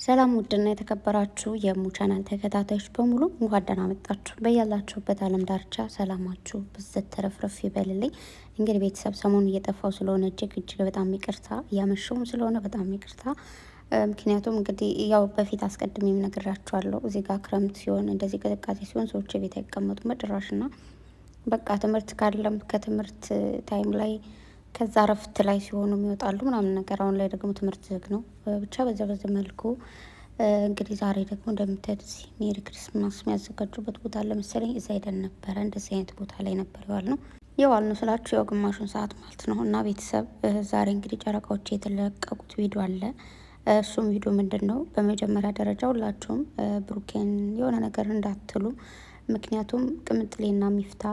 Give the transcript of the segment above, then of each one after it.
ሰላም ውድና የተከበራችሁ የሙ ቻናል ተከታታዮች በሙሉ እንኳን ደህና መጣችሁ። በያላችሁበት ዓለም ዳርቻ ሰላማችሁ ብዝት ተረፍረፍ ይበልልኝ። እንግዲህ ቤተሰብ ሰሞኑን እየጠፋው ስለሆነ እጅግ በጣም ይቅርታ፣ እያመሸውም ስለሆነ በጣም ይቅርታ። ምክንያቱም እንግዲህ ያው በፊት አስቀድሜም ነግራችኋለሁ። እዚህ ጋር ክረምት ሲሆን እንደዚህ ቅዝቃዜ ሲሆን ሰዎች ቤት አይቀመጡም በጭራሽና በቃ ትምህርት ካለም ከትምህርት ታይም ላይ ከዛ ረፍት ላይ ሲሆኑ ይወጣሉ ምናምን ነገር። አሁን ላይ ደግሞ ትምህርት ዝግ ነው። ብቻ በዛ መልኩ እንግዲህ ዛሬ ደግሞ እንደምታዩት እዚህ ሜሪ ክሪስማስ የሚያዘጋጁበት ቦታ አለ መሰለኝ። እዛ ሄደን ነበረ። እንደዚህ አይነት ቦታ ላይ ነበር የዋል ነው ስላችሁ ያው ግማሹን ሰዓት ማለት ነው። እና ቤተሰብ ዛሬ እንግዲህ ጨረቃዎች የተለቀቁት ቪዲዮ አለ። እሱም ቪዲዮ ምንድን ነው? በመጀመሪያ ደረጃ ሁላችሁም ብሩኬን የሆነ ነገር እንዳትሉ። ምክንያቱም ቅምጥሌና ሚፍታ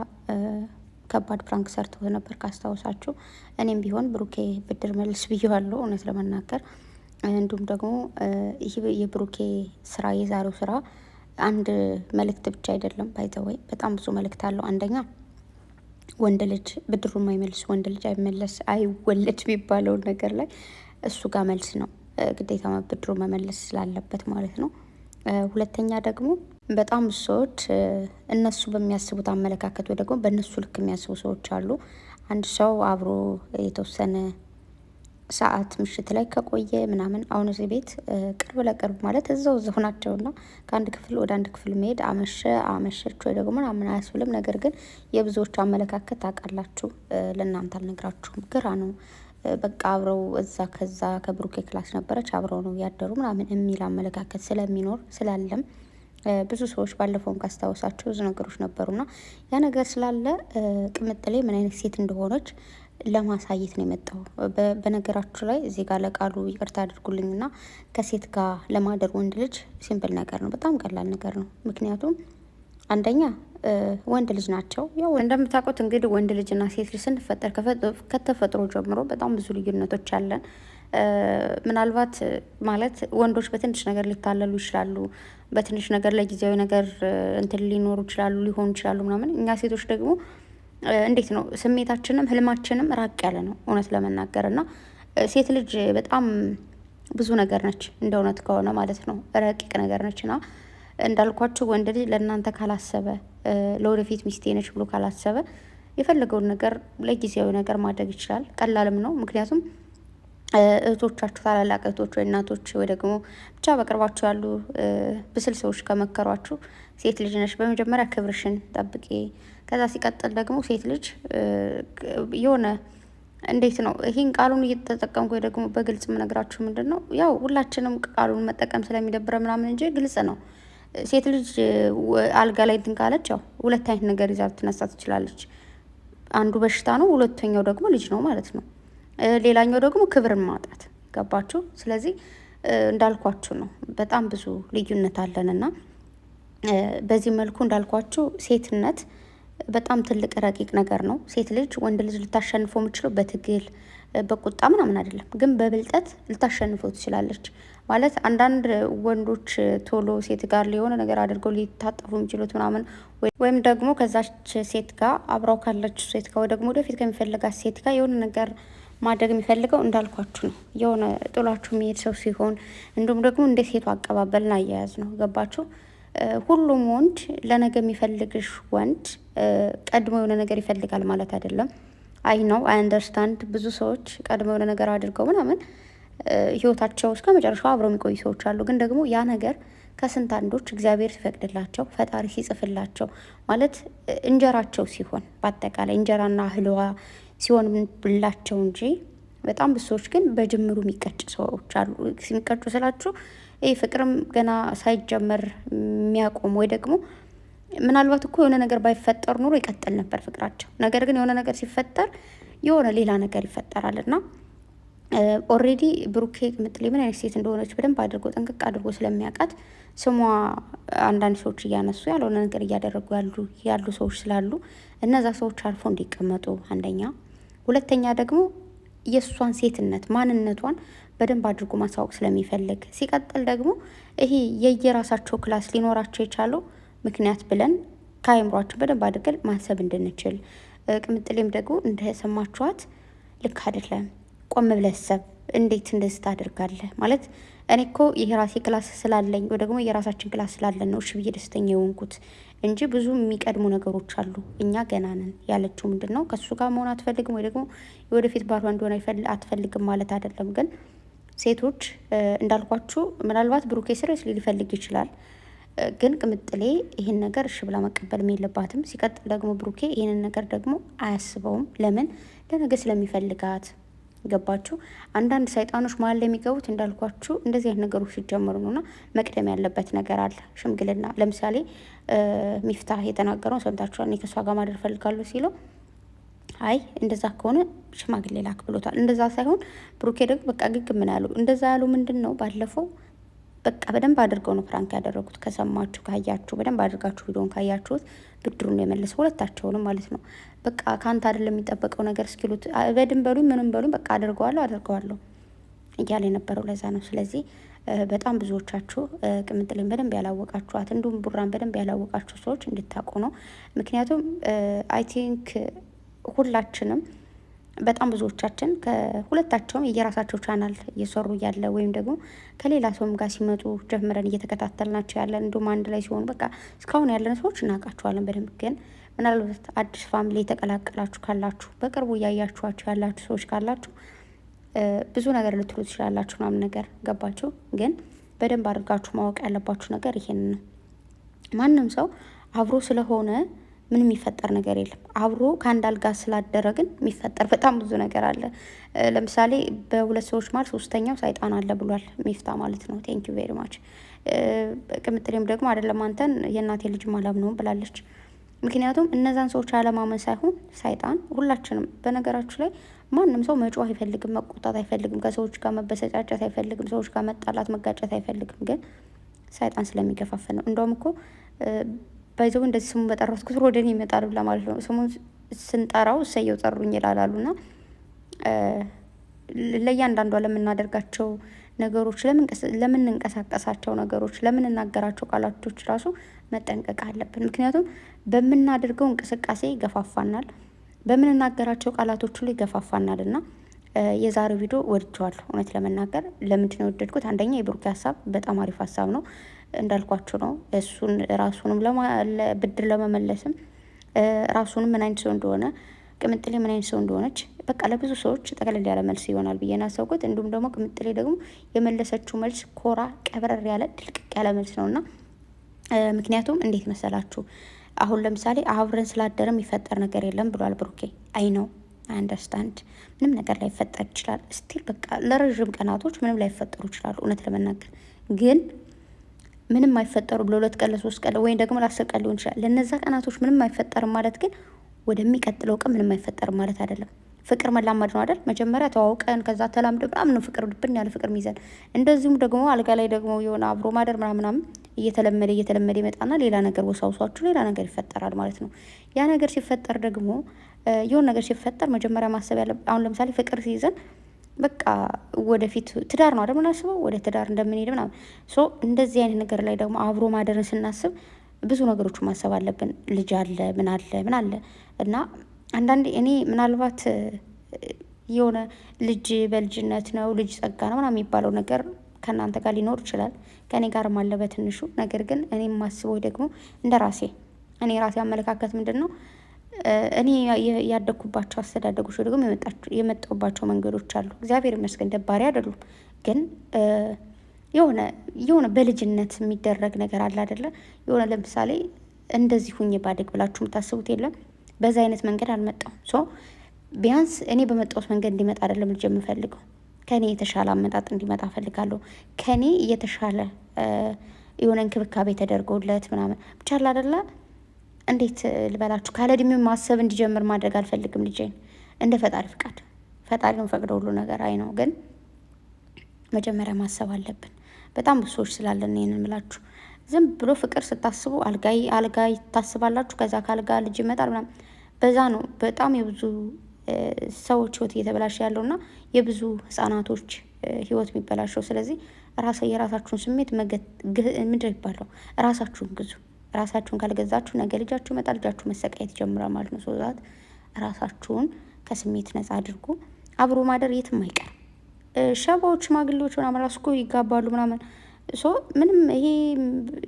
ከባድ ፕራንክ ሰርተው ነበር ካስታውሳችሁ። እኔም ቢሆን ብሩኬ ብድር መልስ ብዬዋለሁ እውነት ለመናገር። እንዲሁም ደግሞ ይህ የብሩኬ ስራ የዛሬው ስራ አንድ መልእክት ብቻ አይደለም፣ ባይዘወይ በጣም ብዙ መልእክት አለው። አንደኛ ወንድ ልጅ ብድሩ የማይመልስ ወንድ ልጅ አይወለድ የሚባለውን ነገር ላይ እሱ ጋር መልስ ነው ግዴታ ብድሩ መመለስ ስላለበት ማለት ነው። ሁለተኛ ደግሞ በጣም ብዙ ሰዎች እነሱ በሚያስቡት አመለካከት ወይ ደግሞ በእነሱ ልክ የሚያስቡ ሰዎች አሉ። አንድ ሰው አብሮ የተወሰነ ሰዓት ምሽት ላይ ከቆየ ምናምን አሁን እዚህ ቤት ቅርብ ለቅርብ ማለት እዛው ናቸውና ከአንድ ክፍል ወደ አንድ ክፍል መሄድ አመሸች ወይ ደግሞ ምናምን አያስብልም። ነገር ግን የብዙዎቹ አመለካከት ታውቃላችሁ፣ ለእናንተ አልነግራችሁም። ግራ ነው በቃ አብረው ከዛ ከብሩኬ ክላስ ነበረች አብረው ነው ያደሩ ምናምን የሚል አመለካከት ስለሚኖር ስላለም ብዙ ሰዎች ባለፈውን ካስታወሳችሁ ብዙ ነገሮች ነበሩና ያ ነገር ስላለ ቅምጥሌ ምን አይነት ሴት እንደሆነች ለማሳየት ነው የመጣው። በነገራችሁ ላይ እዚህ ጋር ለቃሉ ይቅርታ አድርጉልኝና ከሴት ጋር ለማደር ወንድ ልጅ ሲምፕል ነገር ነው፣ በጣም ቀላል ነገር ነው። ምክንያቱም አንደኛ ወንድ ልጅ ናቸው። ያው እንደምታውቁት እንግዲህ ወንድ ልጅና ሴት ልጅ ስንፈጠር ከተፈጥሮ ጀምሮ በጣም ብዙ ልዩነቶች አለን። ምናልባት ማለት ወንዶች በትንሽ ነገር ሊታለሉ ይችላሉ፣ በትንሽ ነገር ለጊዜያዊ ነገር እንትን ሊኖሩ ይችላሉ ሊሆኑ ይችላሉ ምናምን። እኛ ሴቶች ደግሞ እንዴት ነው ስሜታችንም ህልማችንም ራቅ ያለ ነው እውነት ለመናገር እና ሴት ልጅ በጣም ብዙ ነገር ነች እንደ እውነት ከሆነ ማለት ነው፣ ረቂቅ ነገር ነች እና እንዳልኳችሁ ወንድ ልጅ ለእናንተ ካላሰበ ለወደፊት ሚስቴ ነች ብሎ ካላሰበ የፈለገውን ነገር ለጊዜያዊ ነገር ማድረግ ይችላል። ቀላልም ነው። ምክንያቱም እህቶቻችሁ ታላላቅ እህቶች ወይ እናቶች ወይ ደግሞ ብቻ በቅርባችሁ ያሉ ብስል ሰዎች ከመከሯችሁ ሴት ልጅ ነች በመጀመሪያ ክብርሽን ጠብቂ። ከዛ ሲቀጥል ደግሞ ሴት ልጅ የሆነ እንዴት ነው ይህን ቃሉን እየተጠቀምኩ ወይ ደግሞ በግልጽ የምነግራችሁ ምንድን ነው ያው ሁላችንም ቃሉን መጠቀም ስለሚደብረ ምናምን እንጂ ግልጽ ነው። ሴት ልጅ አልጋ ላይ እንትን ካለች ያው ሁለት አይነት ነገር ይዛ ልትነሳ ትችላለች። አንዱ በሽታ ነው፣ ሁለተኛው ደግሞ ልጅ ነው ማለት ነው። ሌላኛው ደግሞ ክብርን ማጣት። ገባችሁ? ስለዚህ እንዳልኳችሁ ነው በጣም ብዙ ልዩነት አለንና በዚህ መልኩ እንዳልኳችሁ ሴትነት በጣም ትልቅ ረቂቅ ነገር ነው። ሴት ልጅ ወንድ ልጅ ልታሸንፈው የምችለው በትግል በቁጣ ምናምን አይደለም፣ ግን በብልጠት ልታሸንፈው ትችላለች። ማለት አንዳንድ ወንዶች ቶሎ ሴት ጋር ሊሆነ ነገር አድርገው ሊታጠፉ የሚችሉት ምናምን ወይም ደግሞ ከዛች ሴት ጋር አብራው ካለች ሴት ጋር ወይ ደግሞ ወደፊት ከሚፈልጋት ሴት ጋር የሆነ ነገር ማድረግ የሚፈልገው እንዳልኳችሁ ነው የሆነ ጥሏችሁ የሚሄድ ሰው ሲሆን፣ እንዲሁም ደግሞ እንደ ሴቱ አቀባበልና አያያዝ ነው። ገባችሁ? ሁሉም ወንድ ለነገ የሚፈልግሽ ወንድ ቀድሞ የሆነ ነገር ይፈልጋል ማለት አይደለም። አይ ነው አይ አንደርስታንድ። ብዙ ሰዎች ቀድሞ የሆነ ነገር አድርገው ምናምን ህይወታቸው እስከ መጨረሻው አብረው የሚቆዩ ሰዎች አሉ። ግን ደግሞ ያ ነገር ከስንት አንዶች እግዚአብሔር ሲፈቅድላቸው ፈጣሪ ሲጽፍላቸው ማለት እንጀራቸው ሲሆን በአጠቃላይ እንጀራና እህልዋ ሲሆን ብላቸው እንጂ በጣም ብዙ ሰዎች ግን በጅምሩ የሚቀጭ ሰዎች አሉ። የሚቀጩ ስላችሁ ይህ ፍቅርም ገና ሳይጀመር የሚያቆም ወይ ደግሞ ምናልባት እኮ የሆነ ነገር ባይፈጠር ኑሮ ይቀጥል ነበር ፍቅራቸው። ነገር ግን የሆነ ነገር ሲፈጠር የሆነ ሌላ ነገር ይፈጠራል እና ኦልሬዲ ብሩኬ ቅምጥሌ ምን አይነት ሴት እንደሆነች በደንብ አድርጎ ጠንቅቅ አድርጎ ስለሚያውቃት ስሟ አንዳንድ ሰዎች እያነሱ ያልሆነ ነገር እያደረጉ ያሉ ሰዎች ስላሉ እነዛ ሰዎች አልፎ እንዲቀመጡ አንደኛ፣ ሁለተኛ ደግሞ የእሷን ሴትነት ማንነቷን በደንብ አድርጎ ማሳወቅ ስለሚፈልግ፣ ሲቀጥል ደግሞ ይሄ የየራሳቸው ክላስ ሊኖራቸው የቻለው ምክንያት ብለን ከአይምሯችን በደንብ አድርገን ማሰብ እንድንችል። ቅምጥሌም ደግሞ እንደሰማችኋት ልክ አይደለም ቆም ብለህ ሰብ እንዴት እንደዚህ ታደርጋለህ? ማለት እኔ እኮ የራሴ ክላስ ስላለኝ ወይ ደግሞ የራሳችን ክላስ ስላለን ነው እሺ ብዬ ደስተኛ የሆንኩት እንጂ ብዙ የሚቀድሙ ነገሮች አሉ። እኛ ገና ነን ያለችው ምንድን ነው ከሱ ጋር መሆን አትፈልግም ወይ ደግሞ የወደፊት ባሏ እንደሆነ አትፈልግም ማለት አይደለም። ግን ሴቶች እንዳልኳችሁ ምናልባት ብሩኬ ስሬስ ሊፈልግ ይችላል። ግን ቅምጥሌ ይህን ነገር እሺ ብላ መቀበልም የለባትም። ሲቀጥል ደግሞ ብሩኬ ይህንን ነገር ደግሞ አያስበውም። ለምን? ለነገ ስለሚፈልጋት። ገባችሁ? አንዳንድ ሰይጣኖች መሀል ላይ የሚገቡት እንዳልኳችሁ እንደዚህ አይነት ነገሮች ሲጀምሩ ነውና መቅደም ያለበት ነገር አለ። ሽምግልና ለምሳሌ ሚፍታህ የተናገረውን ሰምታችኋል። እኔ ከሷ ጋር ማደር ፈልጋለሁ ሲለው አይ እንደዛ ከሆነ ሽማግሌ ላክ ብሎታል። እንደዛ ሳይሆን ብሩኬ ደግሞ በቃ ግግ ምን ያሉ እንደዛ ያሉ ምንድን ነው ባለፈው በቃ በደንብ አድርገው ነው ፕራንክ ያደረጉት። ከሰማችሁ ካያችሁ፣ በደንብ አድርጋችሁ ቪዲዮን ካያችሁት ብድሩን ነው የመለሰው ሁለታቸውንም ማለት ነው። በቃ ከአንተ አይደለም የሚጠበቀው ነገር እስኪሉት በድን በሉኝ ምንም በሉኝ በቃ አድርገዋለሁ እያለ የነበረው ለዛ ነው። ስለዚህ በጣም ብዙዎቻችሁ ቅምጥሌን በደንብ ያላወቃችኋት እንዲሁም ቡራን በደንብ ያላወቃችሁ ሰዎች እንድታውቁ ነው። ምክንያቱም አይ ቲንክ ሁላችንም በጣም ብዙዎቻችን ከሁለታቸውም የየራሳቸው ቻናል እየሰሩ ያለ ወይም ደግሞ ከሌላ ሰውም ጋር ሲመጡ ጀምረን እየተከታተልናቸው ያለን እንዲሁም አንድ ላይ ሲሆኑ በቃ እስካሁን ያለን ሰዎች እናውቃቸዋለን በደንብ። ግን ምናልባት አዲስ ፋሚሊ የተቀላቀላችሁ ካላችሁ በቅርቡ እያያችኋቸው ያላችሁ ሰዎች ካላችሁ ብዙ ነገር ልትሉ ትችላላችሁ ምናምን ነገር ገባችሁ። ግን በደንብ አድርጋችሁ ማወቅ ያለባችሁ ነገር ይሄን ነው። ማንም ሰው አብሮ ስለሆነ ምንም የሚፈጠር ነገር የለም። አብሮ ከአንድ አልጋ ስላደረ ግን የሚፈጠር በጣም ብዙ ነገር አለ። ለምሳሌ በሁለት ሰዎች ማለት ሶስተኛው ሰይጣን አለ ብሏል ሚፍታ ማለት ነው። ቴንክ ዩ ቬሪ ማች። ቅምጥሌም ደግሞ አይደለም አንተን የእናቴ ልጅ አላምነውም ብላለች። ምክንያቱም እነዛን ሰዎች አለማመን ሳይሆን ሰይጣን ሁላችንም፣ በነገራችሁ ላይ ማንም ሰው መጮህ አይፈልግም፣ መቆጣት አይፈልግም፣ ከሰዎች ጋር መበሰጫጨት አይፈልግም፣ ሰዎች ጋር መጣላት መጋጨት አይፈልግም። ግን ሰይጣን ስለሚገፋፈን ነው። እንደውም እኮ ባይዘው እንደዚህ ስሙን በጠራሁት ቁጥር ወደ እኔ ይመጣል ብላ ማለት ነው። ስሙን ስንጠራው እሰየው ጠሩኝ ይላላሉ። እና ለእያንዳንዷ ለምናደርጋቸው ነገሮች፣ ለምንንቀሳቀሳቸው ነገሮች፣ ለምንናገራቸው ቃላቶች ራሱ መጠንቀቅ አለብን። ምክንያቱም በምናደርገው እንቅስቃሴ ይገፋፋናል፣ በምንናገራቸው ቃላቶች ላይ ይገፋፋናል። እና የዛሬው ቪዲዮ ወድጀዋለሁ እውነት ለመናገር። ለምንድን ነው የወደድኩት? አንደኛ የብሩኬ ሀሳብ በጣም አሪፍ ሀሳብ ነው እንዳልኳችሁ ነው። እሱን ራሱንም ብድር ለመመለስም ራሱንም ምን አይነት ሰው እንደሆነ ቅምጥሌ ምን አይነት ሰው እንደሆነች በቃ ለብዙ ሰዎች ጠቅለል ያለ መልስ ይሆናል ብዬ ነው ያሰብኩት። እንዲሁም ደግሞ ቅምጥሌ ደግሞ የመለሰችው መልስ ኮራ ቀብረር ያለ ድልቅቅ ያለ መልስ ነው እና ምክንያቱም እንዴት መሰላችሁ? አሁን ለምሳሌ አብረን ስላደረም የሚፈጠር ነገር የለም ብሏል ብሩኬ። አይ ነው አንደርስታንድ። ምንም ነገር ላይፈጠር ይችላል። ስቲል በቃ ለረዥም ቀናቶች ምንም ላይፈጠሩ ይችላሉ። እውነት ለመናገር ግን ምንም አይፈጠሩ ለሁለት ቀን ለሶስት ቀን ወይም ደግሞ ለ10 ቀን ሊሆን ይችላል። ለነዛ ቀናቶች ምንም አይፈጠርም ማለት ግን ወደሚቀጥለው ቀን ምንም አይፈጠርም ማለት አይደለም። ፍቅር መላመድ ነው አይደል? መጀመሪያ ተዋውቀን ከዛ ተላምደ ምናምን ነው ፍቅር ድብን ያለ ፍቅር ሚይዘን። እንደዚሁም ደግሞ አልጋ ላይ ደግሞ የሆነ አብሮ ማደር ምናምን እየተለመደ ይመጣና ሌላ ነገር ወሳውሷችሁ ሌላ ነገር ይፈጠራል ማለት ነው። ያ ነገር ሲፈጠር ደግሞ የሆነ ነገር ሲፈጠር መጀመሪያ ማሰብ ያለ አሁን ለምሳሌ ፍቅር ሲይዘን በቃ ወደፊት ትዳር ነው አይደል ምናስበው ወደ ትዳር እንደምንሄድ ምናምን እንደዚህ አይነት ነገር ላይ ደግሞ አብሮ ማደርን ስናስብ ብዙ ነገሮችን ማሰብ አለብን። ልጅ አለ ምን አለ እና አንዳንዴ እኔ ምናልባት የሆነ ልጅ በልጅነት ነው ልጅ ጸጋ ነው ምናምን የሚባለው ነገር ከእናንተ ጋር ሊኖር ይችላል፣ ከእኔ ጋርም አለ በትንሹ። ነገር ግን እኔ የማስበው ደግሞ እንደ ራሴ አመለካከት ምንድን ነው እኔ ያደግኩባቸው አስተዳደጎች ደግሞ የመጣሁባቸው መንገዶች አሉ። እግዚአብሔር ይመስገን ደባሪ አይደሉም። ግን የሆነ በልጅነት የሚደረግ ነገር አለ አይደለ? የሆነ ለምሳሌ እንደዚህ ሁኜ ባደግ ብላችሁ የምታስቡት የለም። በዛ አይነት መንገድ አልመጣሁም። ቢያንስ እኔ በመጣሁት መንገድ እንዲመጣ አይደለም ልጅ የምፈልገው፣ ከኔ የተሻለ አመጣጥ እንዲመጣ እፈልጋለሁ። ከኔ የተሻለ የሆነ እንክብካቤ ተደርጎለት ምናምን ብቻ አለ አይደለ? እንዴት ልበላችሁ፣ ካለ እድሜው ማሰብ እንዲጀምር ማድረግ አልፈልግም ልጄን። እንደ ፈጣሪ ፍቃድ፣ ፈጣሪ ነው ፈቅደው ሁሉ ነገር አይ ነው። ግን መጀመሪያ ማሰብ አለብን። በጣም ብዙ ሰዎች ስላለን ይሄንን ምላችሁ ዝም ብሎ ፍቅር ስታስቡ አልጋ ታስባላችሁ። ከዛ ከአልጋ ልጅ ይመጣል ምናምን። በዛ ነው በጣም የብዙ ሰዎች ህይወት እየተበላሸ ያለውና የብዙ ህጻናቶች ህይወት የሚበላሸው። ስለዚህ የራሳችሁን ስሜት ምንድን ይባለው ራሳችሁን ግዙ። ራሳችሁን ካልገዛችሁ ነገ ልጃችሁ ይመጣል፣ ልጃችሁ መሰቃየት ይጀምራል ማለት ነው። ራሳችሁን ከስሜት ነጻ አድርጉ። አብሮ ማደር የትም አይቀርም። ሸባዎች ሽማግሌዎች ምናምን ራሱ እኮ ይጋባሉ ምናምን ሶ ምንም ይሄ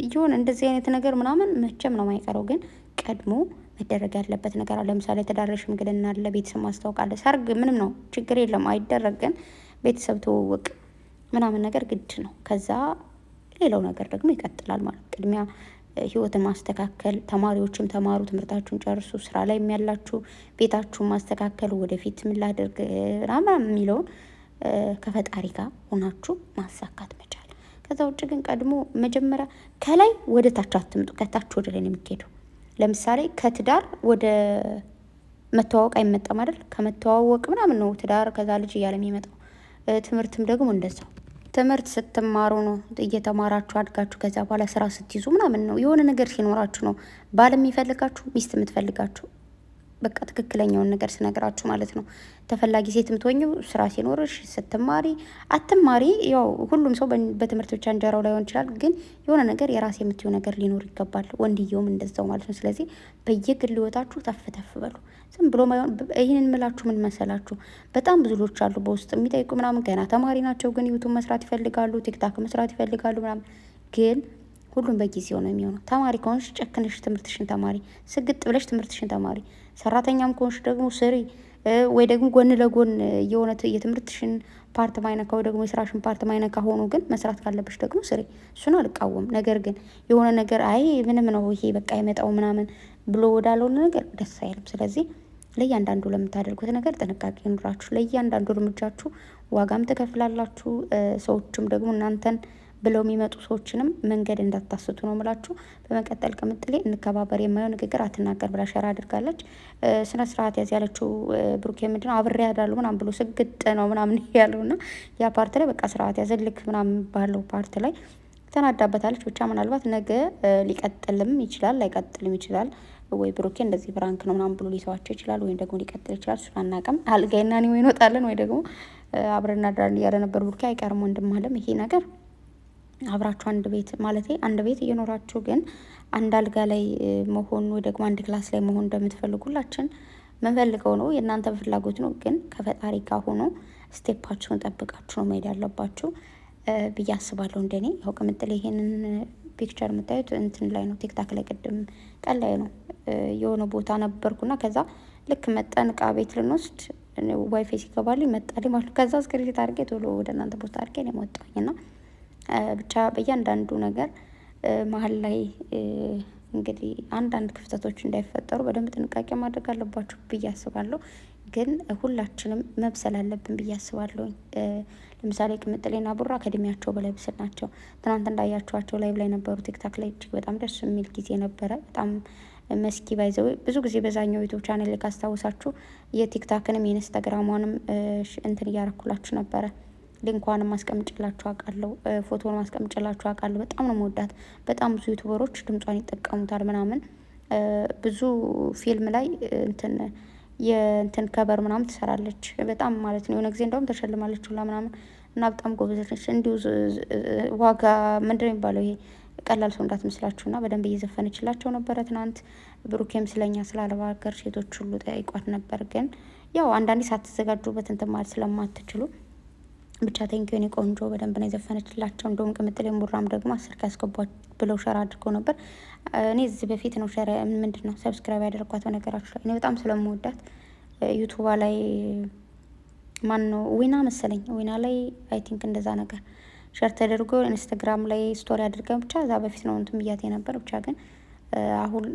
ይሆን እንደዚህ አይነት ነገር ምናምን መቼም ነው የማይቀረው። ግን ቀድሞ መደረግ ያለበት ነገር አለ። ለምሳሌ ተዳራሽ ሽምግልና አለ፣ ቤተሰብ ማስታወቅ አለ። ሰርግ ምንም ነው ችግር የለም አይደረግ። ግን ቤተሰብ ትውውቅ ምናምን ነገር ግድ ነው። ከዛ ሌላው ነገር ደግሞ ይቀጥላል ማለት ቅድሚያ ህይወትን ማስተካከል። ተማሪዎችም ተማሩ፣ ትምህርታችሁን ጨርሱ። ስራ ላይ ያላችሁ ቤታችሁን ማስተካከል፣ ወደፊት ምን ላድርግ ምናምን የሚለውን ከፈጣሪ ጋር ሆናችሁ ማሳካት መቻል። ከዛ ውጭ ግን ቀድሞ መጀመሪያ ከላይ ወደ ታች አትምጡ፣ ከታች ወደ ላይ ነው የሚሄደው። ለምሳሌ ከትዳር ወደ መተዋወቅ አይመጣም አይደል? ከመተዋወቅ ምናምን ነው ትዳር ከዛ ልጅ እያለ የሚመጣው። ትምህርትም ደግሞ እንደዛው ትምህርት ስትማሩ ነው እየተማራችሁ አድጋችሁ ከዛ በኋላ ስራ ስትይዙ ምናምን ነው የሆነ ነገር ሲኖራችሁ ነው ባል የሚፈልጋችሁ ሚስት የምትፈልጋችሁ። በቃ ትክክለኛውን ነገር ስነግራችሁ ማለት ነው። ተፈላጊ ሴት የምትሆኚው ስራ ሲኖርሽ፣ ስትማሪ አትማሪ፣ ያው ሁሉም ሰው በትምህርት ብቻ እንጀራው ላይሆን ይችላል። ግን የሆነ ነገር የራሴ የምትይው ነገር ሊኖር ይገባል። ወንድየውም እንደዛው ማለት ነው። ስለዚህ በየግል ህይወታችሁ ተፍ ተፍ በሉ። ዝም ብሎ ማይሆን ይህንን ምላችሁ ምን መሰላችሁ? በጣም ብዙ ልጆች አሉ በውስጥ የሚጠይቁ ምናምን ገና ተማሪ ናቸው፣ ግን ዩቱብ መስራት ይፈልጋሉ፣ ቲክታክ መስራት ይፈልጋሉ ምናምን ግን ሁሉም በጊዜው ነው የሚሆነው። ተማሪ ከሆንሽ ጨክነሽ ትምህርትሽን ተማሪ፣ ስግጥ ብለሽ ትምህርትሽን ተማሪ። ሰራተኛም ከሆንሽ ደግሞ ስሪ፣ ወይ ደግሞ ጎን ለጎን የሆነ የትምህርትሽን ፓርት ማይነካ ወይ ደግሞ የስራሽን ፓርት ማይነካ ሆኖ ግን መስራት ካለብሽ ደግሞ ስሪ። እሱን አልቃወም። ነገር ግን የሆነ ነገር አይ ምንም ነው ይሄ በቃ የመጣው ምናምን ብሎ ወዳልሆነ ነገር ደስ አይልም። ስለዚህ ለእያንዳንዱ ለምታደርጉት ነገር ጥንቃቄ ይኑራችሁ። ለእያንዳንዱ እርምጃችሁ ዋጋም ትከፍላላችሁ። ሰዎችም ደግሞ እናንተን ብለው የሚመጡ ሰዎችንም መንገድ እንዳታስቱ ነው ምላችሁ። በመቀጠል ቅምጥሌ እንከባበር፣ የማየው ንግግር አትናገር ብላ ሸራ አድርጋለች። ስነ ስርዓት ያዝ ያለችው ብሩኬ ምንድን ነው አብሬ ያዳሉ ምናምን ብሎ ስግጥ ነው ምናምን ያለው እና ያ ፓርት ላይ በቃ ስርዓት ያዘልክ ምናምን ባለው ፓርት ላይ ተናዳበታለች። ብቻ ምናልባት ነገ ሊቀጥልም ይችላል ላይቀጥልም ይችላል። ወይ ብሩኬ እንደዚህ ፍራንክ ነው ምናምን ብሎ ሊተዋቸው ይችላል፣ ወይም ደግሞ ሊቀጥል ይችላል። እሱን አናውቅም። አልጋይና እኔ ወይ እንወጣለን ወይ ደግሞ አብረን እናድራለን እያለ ነበር ብሩኬ። አይቀርም ወንድም አለም ይሄ ነገር አብራችሁ አንድ ቤት ማለት አንድ ቤት እየኖራችሁ ግን አንድ አልጋ ላይ መሆን ወይ ደግሞ አንድ ክላስ ላይ መሆን እንደምትፈልጉላችን ምንፈልገው ነው፣ የእናንተ ፍላጎት ነው። ግን ከፈጣሪ ጋር ሆኖ ስቴፓችሁን ጠብቃችሁ ነው መሄድ ያለባችሁ ብዬ አስባለሁ። እንደኔ ያው ቅምጥሌ ይሄንን ፒክቸር የምታዩት እንትን ላይ ነው፣ ቲክታክ ላይ ቅድም ቀን ላይ ነው የሆነ ቦታ ነበርኩና ከዛ ልክ መጠን እቃ ቤት ልንወስድ ዋይፋይ ሲገባልኝ መጣልኝ ማለት ከዛ ስክሪንሾት አድርጌ ቶሎ ወደ እናንተ ቦታ አድርጌ ነው የወጣሁኝና ብቻ በእያንዳንዱ ነገር መሀል ላይ እንግዲህ አንዳንድ ክፍተቶች እንዳይፈጠሩ በደንብ ጥንቃቄ ማድረግ አለባችሁ ብዬ አስባለሁ። ግን ሁላችንም መብሰል አለብን ብዬ አስባለሁ። ለምሳሌ ቅምጥሌና ቡራ ከእድሜያቸው በላይ ብስል ናቸው። ትናንት እንዳያቸዋቸው ላይቭ ላይ ነበሩ ቲክታክ ላይ እጅግ በጣም ደስ የሚል ጊዜ ነበረ። በጣም መስኪ ባይዘው ብዙ ጊዜ በዛኛው ዩቱብ ቻናል ላይ ካስታወሳችሁ የቲክታክንም የኢንስታግራሟንም እንትን እያረኩላችሁ ነበረ። ሊንኳንም ማስቀምጭላችሁ አውቃለሁ፣ ፎቶን ማስቀምጭላችሁ አውቃለሁ። በጣም ነው መወዳት። በጣም ብዙ ዩቱበሮች ድምጿን ይጠቀሙታል ምናምን። ብዙ ፊልም ላይ የእንትን ከበር ምናምን ትሰራለች በጣም ማለት ነው። የሆነ ጊዜ እንደውም ተሸልማለች ሁላ ምናምን እና በጣም ጎበዝ ነች። እንዲሁ ዋጋ ምንድን ነው የሚባለው ይሄ ቀላል ሰው እንዳትመስላችሁ እና በደንብ እየዘፈነችላቸው ነበረ ትናንት። ብሩኬም ስለኛ ስለ አረብ ሀገር ሴቶች ሁሉ ጠይቋት ነበር። ግን ያው አንዳንዴ ሳትዘጋጁበት እንትን ማለት ስለማትችሉ ብቻ ቴንኪው የኔ ቆንጆ በደንብ ነው የዘፈነችላቸው። እንደውም ቅምጥሌም ቡራም ደግሞ 10 ያስገቧት ብለው ሸራ አድርገው ነበር። እኔ እዚህ በፊት ነው ሸራ ምንድን ነው ሰብስክራይብ ያደረኳት በነገራችሁ ላይ እኔ በጣም ስለምወዳት ዩቱባ ላይ ማን ነው ዊና መሰለኝ ዊና ላይ አይ ቲንክ እንደዛ ነገር ሸር ተደርጎ ኢንስታግራም ላይ ስቶሪ አድርገን ብቻ እዛ በፊት ነው እንትን ብያት ነበር። ብቻ ግን አሁን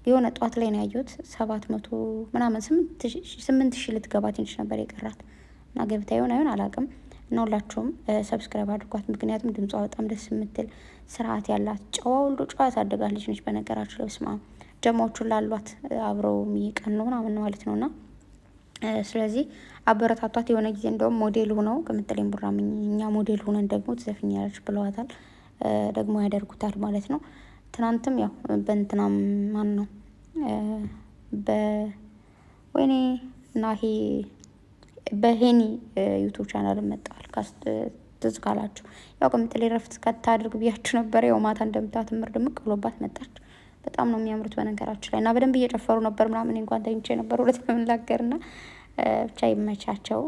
የሆነ ጧት ላይ ነው ያየሁት 700 ምናምን 8,000 ልትገባ ትንሽ ነበር የቀራት እና ገብታ ይሆን አላውቅም። እና ሁላችሁም ሰብስክራይብ አድርጓት። ምክንያቱም ድምጿ በጣም ደስ የምትል ስርዓት ያላት ጨዋ ወልዶ ጨዋ ያሳድጋለች ነች። በነገራችሁ ላይ ስማ ጀማዎቹን ላሏት አብረው የሚቀኑ ምናምን ማለት ነውና ስለዚህ አበረታቷት። የሆነ ጊዜ እንደውም ሞዴል ሆነው ቅምጥሌም ቡራም እኛ ሞዴል ሆነን ደግሞ ትዘፍኛለች ብለዋታል። ደግሞ ያደርጉታል ማለት ነው። ትናንትም ያው በእንትናም ማን ነው በወይኔ ናሂ በሄኒ ዩቱብ ቻናል መጣል ትዝ ካላችሁ ያው ቅምጥሌ ረፍት ከታድርግ ብያችሁ ነበር። ያው ማታ እንደምታት ምር ድምቅ ብሎባት መጣች። በጣም ነው የሚያምሩት በነገራችሁ ላይ እና በደንብ እየጨፈሩ ነበር ምናምን እንኳን ተኝቼ ነበር ሁለት ለምንላገርና ብቻ ይመቻቸው።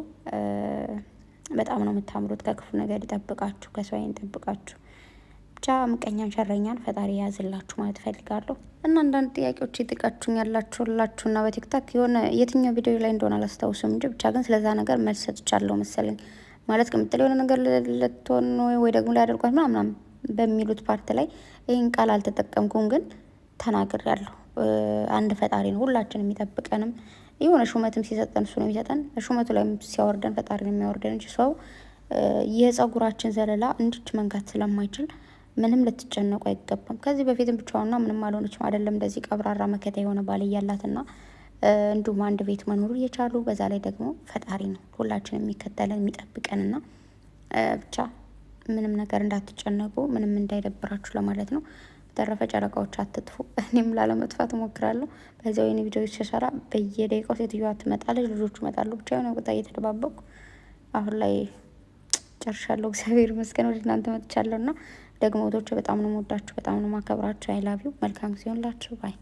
በጣም ነው የምታምሩት። ከክፉ ነገር ይጠብቃችሁ፣ ከሰው ዓይን ይጠብቃችሁ። ብቻ ምቀኛን ሸረኛን ፈጣሪ ያዝላችሁ ማለት እፈልጋለሁ። እና አንዳንድ ጥያቄዎች ይጠቃችሁኝ ያላችሁላችሁ እና በቲክታክ የሆነ የትኛው ቪዲዮ ላይ እንደሆነ አላስታውስም እንጂ ብቻ ግን ስለዛ ነገር መልስ ሰጥቻለሁ መሰለኝ። ማለት ቅምጥል የሆነ ነገር ልትሆን ወይ ደግሞ ሊያደርጓት ምናምናም በሚሉት ፓርት ላይ ይህን ቃል አልተጠቀምኩም፣ ግን ተናግሬያለሁ። አንድ ፈጣሪ ነው ሁላችንም የሚጠብቀንም የሆነ ሹመትም ሲሰጠን እሱ ነው የሚሰጠን። ሹመቱ ላይ ሲያወርደን ፈጣሪ ነው የሚያወርደን እንጂ ሰው የጸጉራችን ዘለላ እንዲች መንካት ስለማይችል ምንም ልትጨነቁ አይገባም። ከዚህ በፊትም ብቻዋና ምንም አልሆነችም አይደለም። እንደዚህ ቀብራራ መከታ የሆነ ባል እያላትና እንዲሁም አንድ ቤት መኖሩ እየቻሉ በዛ ላይ ደግሞ ፈጣሪ ነው ሁላችን የሚከተለን የሚጠብቀንና ብቻ ምንም ነገር እንዳትጨነቁ፣ ምንም እንዳይደብራችሁ ለማለት ነው። በተረፈ ጨረቃዎች አትጥፉ። እኔም ላለመጥፋት እሞክራለሁ። በዚያው የኔ ቪዲዮ ሲሰራ በየደቂቃው ሴትዮዋ ትመጣለች፣ ልጆቹ ይመጣሉ። ብቻ የሆነ ቁጣ እየተደባበቁ አሁን ላይ ጨርሻለሁ። እግዚአብሔር ይመስገን ወደ እናንተ መጥቻለሁ። እና ደግሞ ቶች በጣም ነው የምወዳችሁ፣ በጣም ነው ማከብራችሁ። አይላቪው መልካም ሲሆንላችሁ ባይ